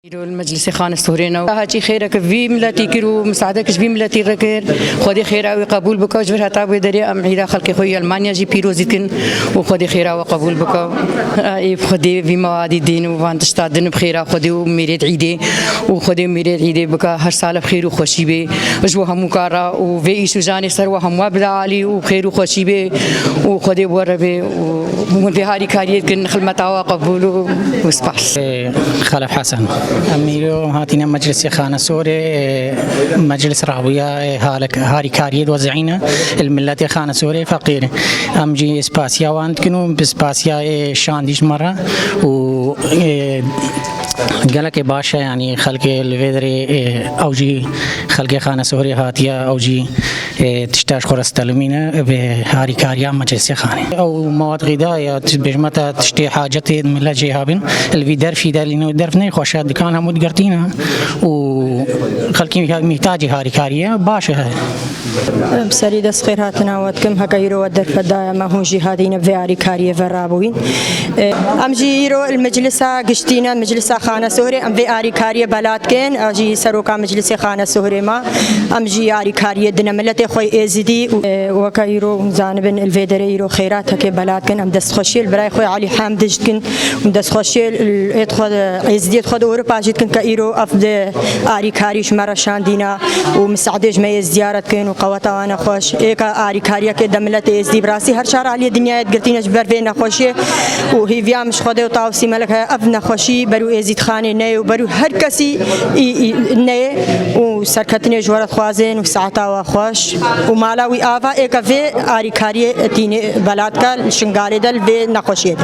المجلس خان السهرينا هاجي خيرك في ملتي كيرو مساعدك في ملتي ركر خدي خيرا وقبول بك وجبر هتا بدري ام عيدا خلق خويا المانيا جي بيروزيتكن وخدي خيرا وقبول بك اي خدي في مواد الدين وانت تشتادن بخيرا خدي وميريد عيدي وخدي ميريد عيدي بك هر سال بخير وخوشي به وجو هم كارا وفي ايشو جاني سر وهم وبدا علي وخير وخوشي به وخدي وربه ومن في هاري كاريت كن خدمتا وقبول وسباس خلف حسن أميرو هاتينا مجلس خانة سوري مجلس راوية هاري كاريد وزعينا الملة خانة سوري فقير أمجي إسباسيا وانت كنو بإسباسيا شانديش مرة و قالك باشا يعني خلق الفيدري أوجي خلق خانة سوري هاتيا أوجي تشتاش خرس تلمينا بهاري كاريا مجلس خانة أو مواد غذائية بجمتها تشتي حاجات من لا جهابن الفيدر في دالينو درفني خوشات دكان همود قرتينا وخلقي محتاج هاري كاريا باشا بسري دس خير هاتنا ودكم هكايرو ودر فدايا ما هو جهادين في هاري كاريا فرابوين أم جيرو المجلس قشتينا مجلس خانة سهري أم في هاري كاريا بلادكن أجي سروكا مجلس خانة سهري ما أم جي هاري كاريا دنا ملتي خوي إزدي وكايرو زانبن الفيدريرو خيرات هكي بلادكن أم دس خوشيل براي خوي علي حامد جدكن أم دس خوشيل ادخل إزدي ادخل أوروبا جدكن كايرو أفضل هاري كاريش مرة شاندينا ومساعدج ما زيارة كن وقوتا وانا خوش إيكا هاري كاريا كده ملتي إزدي براسي هر شهر على الدنيا قلتينا جبر فينا خوشي وهي فيها مش خده وطاوسي ملك أبنا خوشي برو إزيد خاني ناي وبرو هر كسي ناي وسركتني جوارت خوازين وساعتا وخوش ومالاوي آفا إيكا في هاري كاريا تيني بلاد كال شنغالي دل في نخوشي